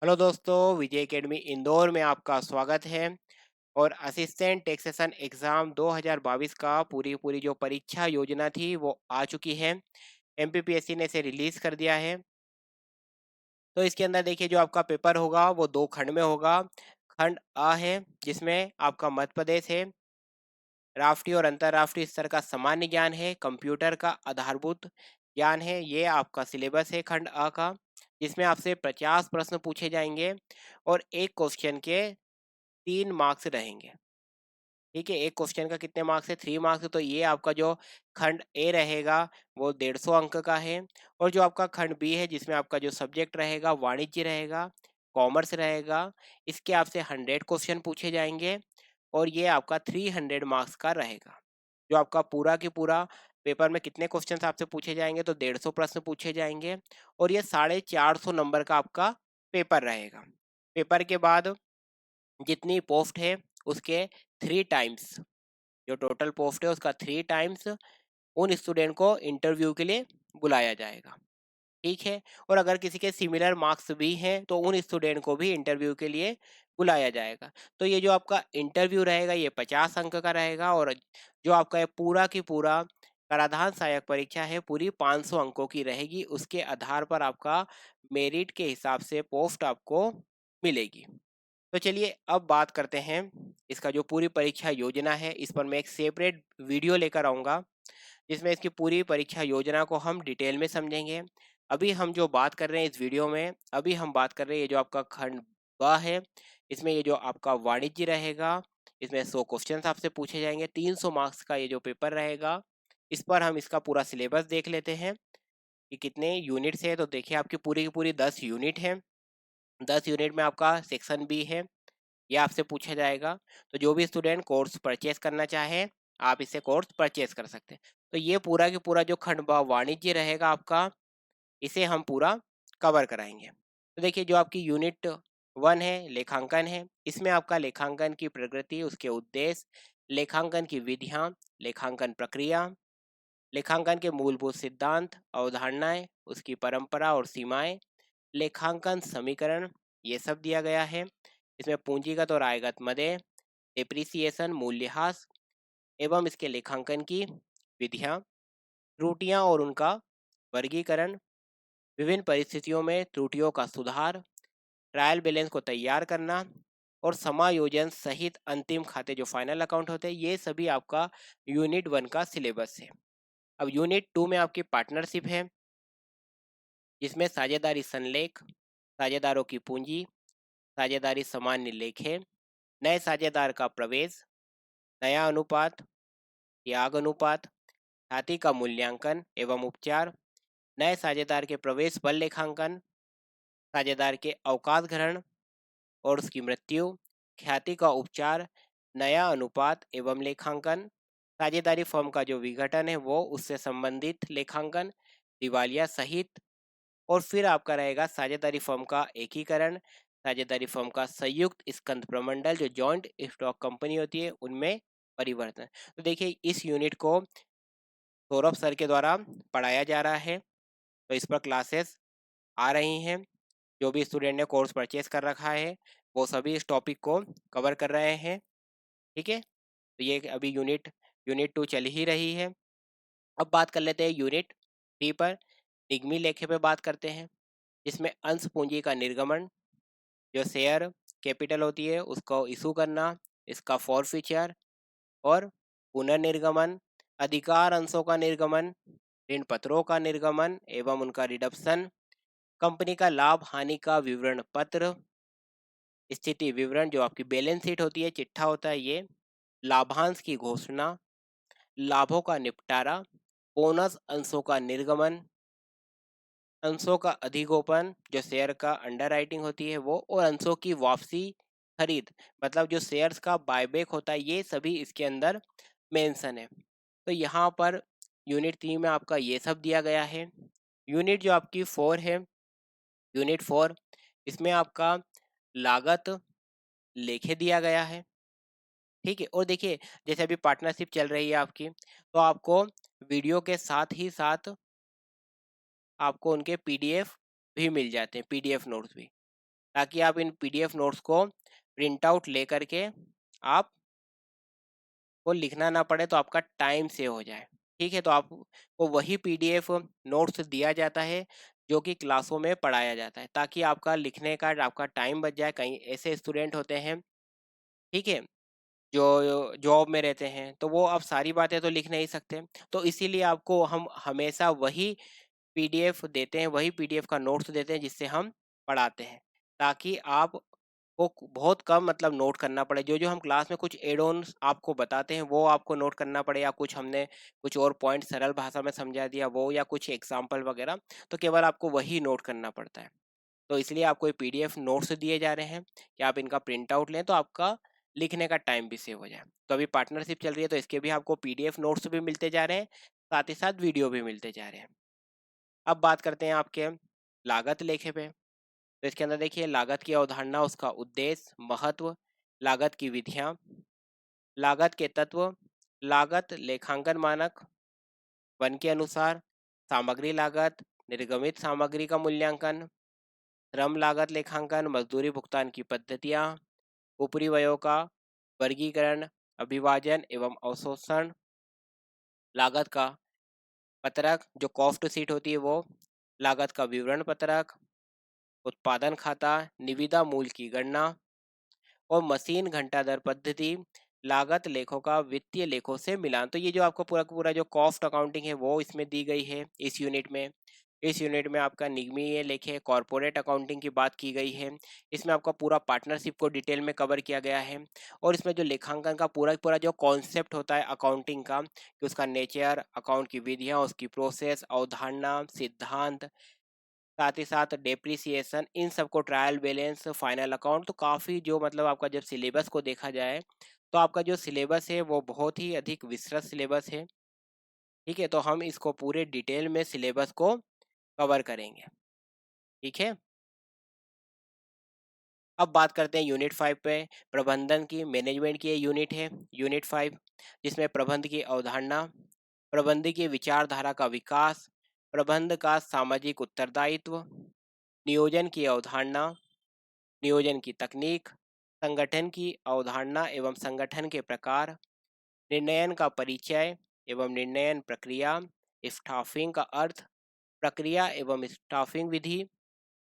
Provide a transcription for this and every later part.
Hello दोस्तों, विजय academy Indore में आपका स्वागत है। और असिस्टेंट टैक्सेशन एग्जाम 2022 का पूरी पूरी जो परीक्षा योजना थी वो आ चुकी है। एमपीपीएससी ने इसे रिलीज कर दिया है। तो इसके अंदर देखिए, जो आपका पेपर होगा वो दो खंड में होगा। खंड अ है, जिसमें आपका मध्य प्रदेश है, राष्ट्रीय और अंतर्राष्ट्रीय स्तर का सामान्य ज्ञान है, कंप्यूटर का आधारभूत ज्ञान है। ये आपका सिलेबस है खंड अ का, जिसमें आपसे 50 प्रश्न पूछे जाएंगे और एक क्वेश्चन के 3 मार्क्स रहेंगे। ठीक है, एक क्वेश्चन का कितने मार्क्स है? 3 मार्क्स। तो ये आपका जो खंड ए रहेगा वो 150 अंक का है। और जो आपका खंड बी है, जिसमें आपका जो सब्जेक्ट रहेगा वाणिज्य रहेगा, कॉमर्स रहेगा, इसके आपसे 100 क्वेश्चन पूछे जाएंगे और ये आपका 300 मार्क्स का रहेगा। जो आपका पूरा की पूरा पेपर में कितने क्वेश्चन आपसे पूछे जाएंगे? तो 150 प्रश्न पूछे जाएंगे और ये 450 नंबर का आपका पेपर रहेगा। पेपर के बाद जितनी पोस्ट है उसके 3 टाइम्स, जो टोटल पोस्ट है उसका 3 टाइम्स उन स्टूडेंट को इंटरव्यू के लिए बुलाया जाएगा। ठीक है। और अगर किसी के सिमिलर मार्क्स भी हैं तो उन स्टूडेंट को भी इंटरव्यू के लिए बुलाया जाएगा। तो ये जो आपका इंटरव्यू रहेगा ये 50 अंक का रहेगा। और जो आपका ये पूरा की पूरा कराधान सहायक परीक्षा है पूरी 500 अंकों की रहेगी। उसके आधार पर आपका मेरिट के हिसाब से पोस्ट आपको मिलेगी। तो चलिए अब बात करते हैं इसका जो पूरी परीक्षा योजना है। इस पर मैं एक सेपरेट वीडियो लेकर आऊँगा, जिसमें इसकी पूरी परीक्षा योजना को हम डिटेल में समझेंगे। अभी हम जो बात कर रहे हैं इस वीडियो में, अभी हम बात कर रहे हैं ये जो आपका खंड ब है, इसमें ये जो आपका वाणिज्य रहेगा, इसमें 100 क्वेश्चन आपसे पूछे जाएंगे, 300 मार्क्स का ये जो पेपर रहेगा। इस पर हम इसका पूरा सिलेबस देख लेते हैं कि कितने यूनिट्स है। तो देखिए, आपकी पूरी की पूरी 10 यूनिट है। 10 यूनिट में आपका सेक्शन बी है, ये आपसे पूछा जाएगा। तो जो भी स्टूडेंट कोर्स परचेस करना चाहे, आप इससे कोर्स परचेस कर सकते हैं। तो ये पूरा की पूरा जो खंड वाणिज्य रहेगा आपका, इसे हम पूरा कवर कराएंगे। तो देखिए, जो आपकी यूनिट 1 है, लेखांकन है, इसमें आपका लेखांकन की प्रकृति, उसके उद्देश्य, लेखांकन की विधियां, लेखांकन प्रक्रिया, लेखांकन के मूलभूत सिद्धांत, अवधारणाएं, उसकी परंपरा और सीमाएं, लेखांकन समीकरण, ये सब दिया गया है। इसमें पूंजीगत और आयगत मदें, डिप्रिसिएशन मूल्यह्रास एवं इसके लेखांकन की विधियां, त्रुटियां और उनका वर्गीकरण, विभिन्न परिस्थितियों में त्रुटियों का सुधार, ट्रायल बैलेंस को तैयार करना और समायोजन सहित अंतिम खाते जो फाइनल अकाउंट होते हैं, ये सभी आपका यूनिट 1 का सिलेबस है। अब यूनिट 2 में आपकी पार्टनरशिप है, जिसमें साझेदारी संलेख, साझेदारों की पूंजी, साझेदारी सामान्य लेखे, नए साझेदार का प्रवेश, नया अनुपात, त्याग अनुपात, ख्याति का मूल्यांकन एवं उपचार, नए साझेदार के प्रवेश बल लेखांकन, साझेदार के अवकाश ग्रहण और उसकी मृत्यु, ख्याति का उपचार, नया अनुपात एवं लेखांकन, साझेदारी फर्म का जो विघटन है वो उससे संबंधित लेखांकन, दिवालिया सहित। और फिर आपका रहेगा साझेदारी फर्म का एकीकरण, साझेदारी फर्म का संयुक्त स्कंध प्रमंडल जो जॉइंट स्टॉक कंपनी होती है उनमें परिवर्तन। तो देखिए, इस यूनिट को सौरभ सर के द्वारा पढ़ाया जा रहा है। तो इस पर क्लासेस आ रही हैं। जो भी स्टूडेंट ने कोर्स परचेज कर रखा है वो सभी इस टॉपिक को कवर कर रहे हैं। ठीक है। तो ये अभी यूनिट 2 चल ही रही है। अब बात कर लेते हैं यूनिट 3 पर, निगमी लेखे पे बात करते हैं, जिसमें अंश पूंजी का निर्गमन, जो शेयर कैपिटल होती है उसको इशू करना, इसका फॉरफीचर और पुनर्निर्गमन, अधिकार अंशों का निर्गमन, ऋण पत्रों का निर्गमन एवं उनका रिडप्शन, कंपनी का लाभ हानि का विवरण पत्र, स्थिति विवरण जो आपकी बैलेंस शीट होती है, चिट्ठा होता है ये, लाभांश की घोषणा, लाभों का निपटारा, बोनस अंशों का निर्गमन, अंशों का अधिगोपन जो शेयर का अंडरराइटिंग होती है वो, और अंशों की वापसी खरीद, मतलब जो शेयर्स का बायबैक होता है, ये सभी इसके अंदर मेंशन है। तो यहाँ पर यूनिट 3 में आपका ये सब दिया गया है। यूनिट जो आपकी 4 है, यूनिट 4, इसमें आपका लागत लेखे दिया गया है। ठीक है। और देखिए, जैसे अभी पार्टनरशिप चल रही है आपकी, तो आपको वीडियो के साथ ही साथ आपको उनके पीडीएफ भी मिल जाते हैं, पीडीएफ नोट्स भी। ताकि आप इन पीडीएफ नोट्स को प्रिंट आउट ले करके आप को लिखना ना पड़े, तो आपका टाइम सेव हो जाए। ठीक है, तो आपको वही पीडीएफ नोट्स दिया जाता है जो कि क्लासों में पढ़ाया जाता है, ताकि आपका लिखने का आपका टाइम बच जाए। कहीं ऐसे स्टूडेंट होते हैं, ठीक है, जो जॉब में रहते हैं, तो वो अब सारी बातें तो लिख नहीं सकते, तो इसीलिए आपको हम हमेशा वही पीडीएफ देते हैं, वही पीडीएफ का नोट्स देते हैं जिससे हम पढ़ाते हैं, ताकि आप को बहुत कम मतलब नोट करना पड़े। जो जो हम क्लास में कुछ एड ऑन्स आपको बताते हैं वो आपको नोट करना पड़े, या कुछ हमने कुछ और पॉइंट सरल भाषा में समझा दिया वो, या कुछ एग्जाम्पल वगैरह, तो केवल आपको वही नोट करना पड़ता है। तो इसलिए आपको ये पीडीएफ नोट्स दिए जा रहे हैं कि आप इनका प्रिंट आउट लें, तो आपका लिखने का टाइम भी सेव हो जाए। तो अभी पार्टनरशिप चल रही है, तो इसके भी आपको पीडीएफ नोट्स भी मिलते जा रहे हैं, साथ ही साथ वीडियो भी मिलते जा रहे हैं। अब बात करते हैं आपके लागत लेखे पे। तो इसके अंदर देखिए, लागत की अवधारणा, उसका उद्देश्य, महत्व, लागत की विधियां, लागत के तत्व, लागत लेखांकन मानक, वन के अनुसार, सामग्री लागत, निर्गमित सामग्री का मूल्यांकन, श्रम लागत लेखांकन, मजदूरी भुगतान की पद्धतियां, ऊपरी व्ययों का वर्गीकरण, अभिभाजन एवं अवशोषण, लागत का पत्रक जो कॉस्ट शीट होती है वो, लागत का विवरण पत्रक, उत्पादन खाता, निविदा मूल्य की गणना, और मशीन घंटा दर पद्धति, लागत लेखों का वित्तीय लेखों से मिलान। तो ये जो आपको पूरा का पूरा जो कॉस्ट अकाउंटिंग है वो इसमें दी गई है इस यूनिट में। इस यूनिट में आपका निगमीय लेखे, कॉरपोरेट अकाउंटिंग की बात की गई है। इसमें आपका पूरा पार्टनरशिप को डिटेल में कवर किया गया है, और इसमें जो लेखांकन का पूरा पूरा जो कॉन्सेप्ट होता है अकाउंटिंग का, कि उसका नेचर, अकाउंट की विधियां, उसकी प्रोसेस, अवधारणा, सिद्धांत, साथ ही साथ डेप्रिसिएशन, इन सबको, ट्रायल बैलेंस, फाइनल अकाउंट, तो काफ़ी जो मतलब आपका जब सिलेबस को देखा जाए, तो आपका जो सिलेबस है वो बहुत ही अधिक विस्तृत सिलेबस है। ठीक है, तो हम इसको पूरे डिटेल में सिलेबस को कवर करेंगे। ठीक है, अब बात करते हैं यूनिट 5 पे, प्रबंधन की, मैनेजमेंट की यूनिट है यूनिट 5, जिसमें प्रबंध की अवधारणा, प्रबंध की विचारधारा का विकास, प्रबंध का सामाजिक उत्तरदायित्व, नियोजन की अवधारणा, नियोजन की तकनीक, संगठन की अवधारणा एवं संगठन के प्रकार, निर्णयन का परिचय एवं निर्णयन प्रक्रिया, स्टाफिंग का अर्थ, प्रक्रिया एवं स्टाफिंग विधि,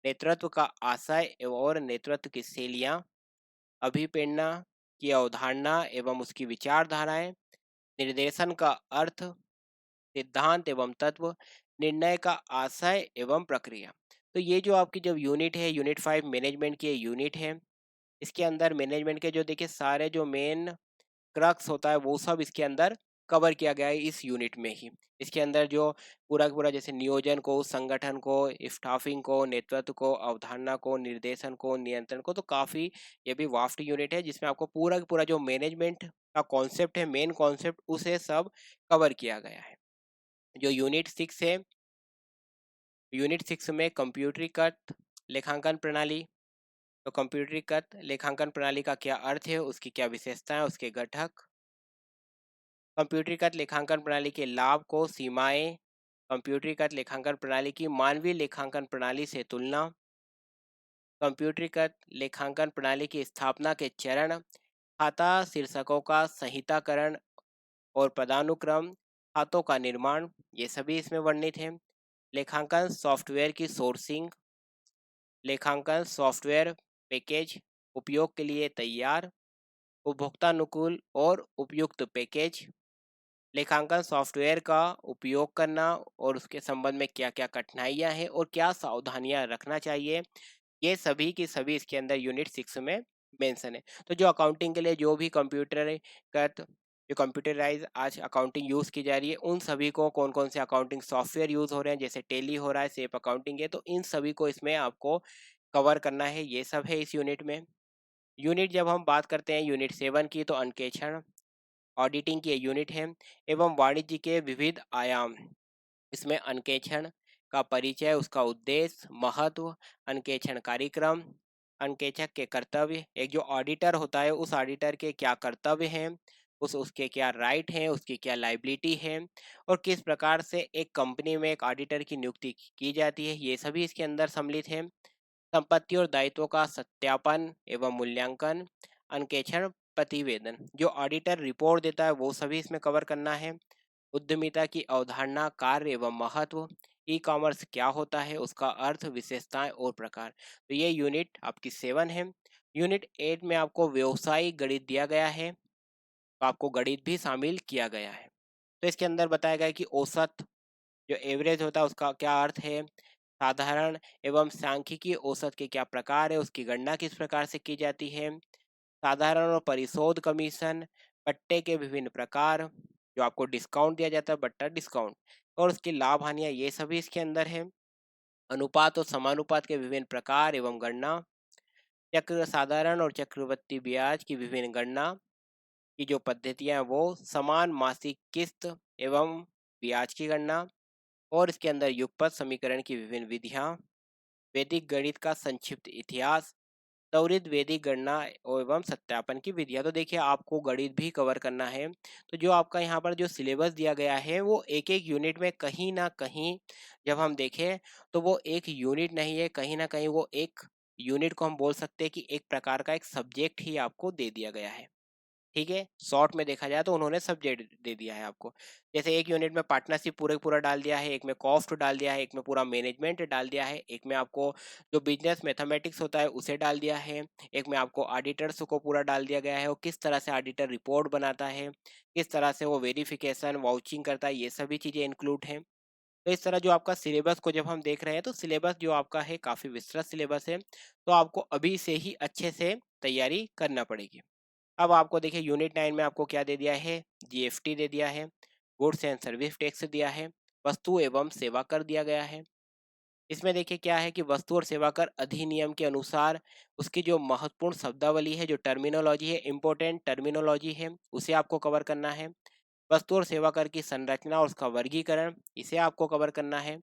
नेतृत्व का आशय और नेतृत्व की शैलियाँ, अभिप्रेरणा की अवधारणा एवं उसकी विचारधाराएं, निर्देशन का अर्थ, सिद्धांत एवं तत्व, निर्णय का आशय एवं प्रक्रिया। तो ये जो आपकी जब यूनिट है, यूनिट 5 मैनेजमेंट की यूनिट है, इसके अंदर मैनेजमेंट के जो देखिए सारे जो मेन क्रक्स होता है वो सब इसके अंदर कवर किया गया है इस यूनिट में ही। इसके अंदर जो पूरा का पूरा जैसे नियोजन को, संगठन को, स्टाफिंग को, नेतृत्व को, अवधारणा को, निर्देशन को, नियंत्रण को, तो काफ़ी ये भी वास्ट यूनिट है जिसमें आपको पूरा का पूरा जो मैनेजमेंट का कॉन्सेप्ट है, मेन कॉन्सेप्ट, उसे सब कवर किया गया है। जो यूनिट 6 है, यूनिट 6 में कंप्यूटरीकृत लेखांकन प्रणाली। तो कंप्यूटरीकृत लेखांकन प्रणाली का क्या अर्थ है, उसकी क्या विशेषताएं, उसके घटक, कंप्यूटरीकृत लेखांकन प्रणाली के लाभ को, सीमाएं, कंप्यूटरीकृत लेखांकन प्रणाली की मानवीय लेखांकन प्रणाली से तुलना, कंप्यूटरीकृत लेखांकन प्रणाली की स्थापना के चरण, खाता शीर्षकों का संहिताकरण और पदानुक्रम, खातों का निर्माण, ये सभी इसमें वर्णित हैं। लेखांकन सॉफ्टवेयर की सोर्सिंग, लेखांकन सॉफ्टवेयर पैकेज उपयोग के लिए तैयार, उपभोक्तानुकूल और उपयुक्त पैकेज, लेखांकन सॉफ्टवेयर का उपयोग करना और उसके संबंध में क्या क्या कठिनाइयां हैं और क्या सावधानियां रखना चाहिए, ये सभी की सभी इसके अंदर यूनिट 6 में मेंशन है। तो जो अकाउंटिंग के लिए जो भी जो कंप्यूटराइज आज अकाउंटिंग यूज़ की जा रही है, उन सभी को कौन कौन से अकाउंटिंग सॉफ्टवेयर यूज़ हो रहे हैं, जैसे टेली हो रहा है, सेप अकाउंटिंग है, तो इन सभी को इसमें आपको कवर करना है, ये सब है इस यूनिट में। यूनिट जब हम बात करते हैं यूनिट 7 की, तो अंकेक्षण, ऑडिटिंग की यूनिट है, एवं वाणिज्य के विविध आयाम। इसमें अंकेक्षण का परिचय, उसका उद्देश्य, महत्व, अंकेक्षण कार्यक्रम, अंकेक्षक के कर्तव्य, एक जो ऑडिटर होता है उस ऑडिटर के क्या कर्तव्य हैं, उसके क्या राइट हैं, उसकी क्या लाइबिलिटी है, और किस प्रकार से एक कंपनी में एक ऑडिटर की नियुक्ति की जाती है, ये सभी इसके अंदर सम्मिलित है। संपत्ति और दायित्वों का सत्यापन एवं मूल्यांकन, अंकेक्षण प्रतिवेदन, जो ऑडिटर रिपोर्ट देता है वो सभी इसमें कवर करना है। उद्यमिता की अवधारणा, कार्य एवं महत्व, ई कॉमर्स क्या होता है, उसका अर्थ, विशेषताएं और प्रकार। तो ये यूनिट आपकी 7 है। यूनिट 8 में आपको व्यवसायिक गणित दिया गया है, तो आपको गणित भी शामिल किया गया है। तो इसके अंदर बताया गया है कि औसत, जो एवरेज होता है उसका क्या अर्थ है, साधारण एवं सांख्यिकीय औसत के क्या प्रकार है, उसकी गणना किस प्रकार से की जाती है, साधारण और परिशोध कमीशन, पट्टे के विभिन्न प्रकार, जो आपको डिस्काउंट दिया जाता है बट्टा डिस्काउंट, और उसकी लाभ हानियां, ये सभी इसके अंदर है। अनुपात और समानुपात के विभिन्न प्रकार एवं गणना, चक्र साधारण और चक्रवृद्धि ब्याज की विभिन्न गणना की जो पद्धतियां हैं वो, समान मासिक किस्त एवं ब्याज की गणना, और इसके अंदर युगपत समीकरण की विभिन्न विधियां, वैदिक गणित का संक्षिप्त इतिहास, त्वरित वैदिक गणना एवं सत्यापन की विधियां। तो देखिए आपको गणित भी कवर करना है। तो जो आपका यहाँ पर जो सिलेबस दिया गया है वो एक एक यूनिट में कहीं ना कहीं जब हम देखें तो वो एक यूनिट नहीं है, कहीं ना कहीं वो एक यूनिट को हम बोल सकते हैं कि एक प्रकार का एक सब्जेक्ट ही आपको दे दिया गया है। ठीक है, शॉर्ट में देखा जाए तो उन्होंने सब्जेक्ट दे दिया है आपको। जैसे एक यूनिट में पार्टनरशिप पूरे पूरा डाल दिया है, एक में कॉस्ट डाल दिया है, एक में पूरा मैनेजमेंट डाल दिया है, एक में आपको जो बिजनेस मैथमेटिक्स होता है उसे डाल दिया है, एक में आपको ऑडिटर्स को पूरा डाल दिया गया है, वो किस तरह से ऑडिटर रिपोर्ट बनाता है, किस तरह से वो वेरिफिकेशन वाउचिंग करता है, ये सभी चीज़ें इंक्लूड हैं। तो इस तरह जो आपका सिलेबस को जब हम देख रहे हैं तो सिलेबस जो आपका है काफ़ी विस्तृत सिलेबस है, तो आपको अभी से ही अच्छे से तैयारी करना पड़ेगी। अब आपको देखिए यूनिट 9 में आपको क्या दे दिया है, जीएसटी दे दिया है, गुड्स एंड सर्विस टैक्स दिया है, वस्तु एवं सेवा कर दिया गया है। इसमें देखिए क्या है कि वस्तु और सेवा कर अधिनियम के अनुसार उसकी जो महत्वपूर्ण शब्दावली है, जो टर्मिनोलॉजी है, इम्पोर्टेंट टर्मिनोलॉजी है, उसे आपको कवर करना है। वस्तु और सेवा कर की संरचना और उसका वर्गीकरण, इसे आपको कवर करना है।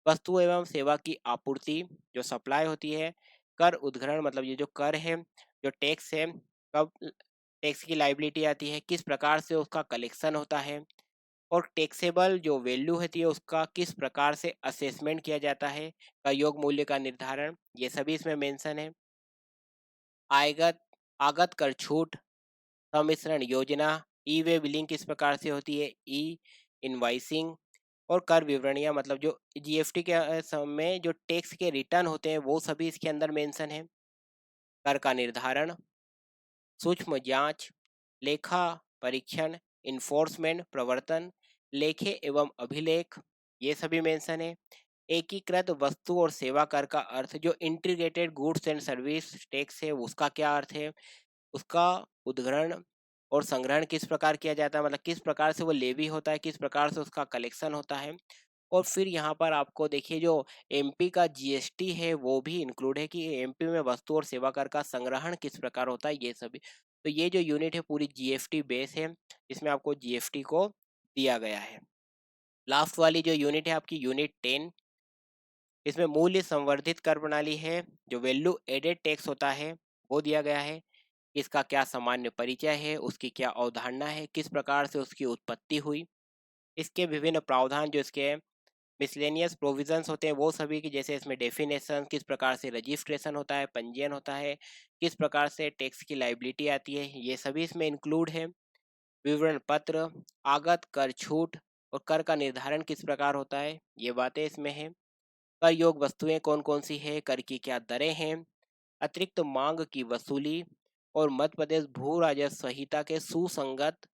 वस्तु एवं सेवा की आपूर्ति, जो सप्लाई होती है, कर उद्ग्रहण मतलब ये जो कर है, जो टैक्स है, कब टैक्स की लाइबिलिटी आती है, किस प्रकार से उसका कलेक्शन होता है, और टैक्सेबल जो वैल्यू होती है उसका किस प्रकार से असेसमेंट किया जाता है, का योग मूल्य का निर्धारण, ये सभी इसमें मेंशन है। आयगत आगत कर छूट, सम्मिश्रण योजना, ई वे बिलिंग किस प्रकार से होती है, ई इनवाइसिंग, और कर विवरणियां मतलब जो जीएसटी के समय जो टैक्स के रिटर्न होते हैं वो सभी इसके अंदर मेंशन है। कर का निर्धारण, सूक्ष्म जांच, लेखा परीक्षण, इन्फोर्समेंट प्रवर्तन, लेखे एवं अभिलेख, ये सभी मेंशन है। एकीकृत वस्तु और सेवा कर का अर्थ, जो integrated goods and service tax है उसका क्या अर्थ है, उसका उद्ग्रहण और संग्रहण किस प्रकार किया जाता है, मतलब किस प्रकार से वो लेवी होता है, किस प्रकार से उसका कलेक्शन होता है। और फिर यहाँ पर आपको देखिए जो एमपी का जीएसटी है वो भी इंक्लूड है कि एमपी में वस्तु और सेवा कर का संग्रहण किस प्रकार होता है, ये सभी। तो ये जो यूनिट है पूरी जीएसटी बेस है, इसमें आपको जीएसटी को दिया गया है। लास्ट वाली जो यूनिट है आपकी यूनिट 10, इसमें मूल्य संवर्धित कर प्रणाली है, जो वैल्यू एडेड टैक्स होता है वो दिया गया है। इसका क्या सामान्य परिचय है, उसकी क्या अवधारणा है, किस प्रकार से उसकी उत्पत्ति हुई, इसके विभिन्न प्रावधान, जो इसके मिसलेनियस प्रोविजंस होते हैं वो सभी की, जैसे इसमें डेफिनेशन, किस प्रकार से रजिस्ट्रेशन होता है, पंजीयन होता है, किस प्रकार से टैक्स की लाइबिलिटी आती है, ये सभी इसमें इंक्लूड है। विवरण पत्र, आगत कर छूट और कर का निर्धारण किस प्रकार होता है, ये बातें इसमें है। कर योग वस्तुएं कौन कौन सी है, कर की क्या दरें हैं, अतिरिक्त मांग की वसूली, और मध्य प्रदेश भू राजस्व संहिता के सुसंगत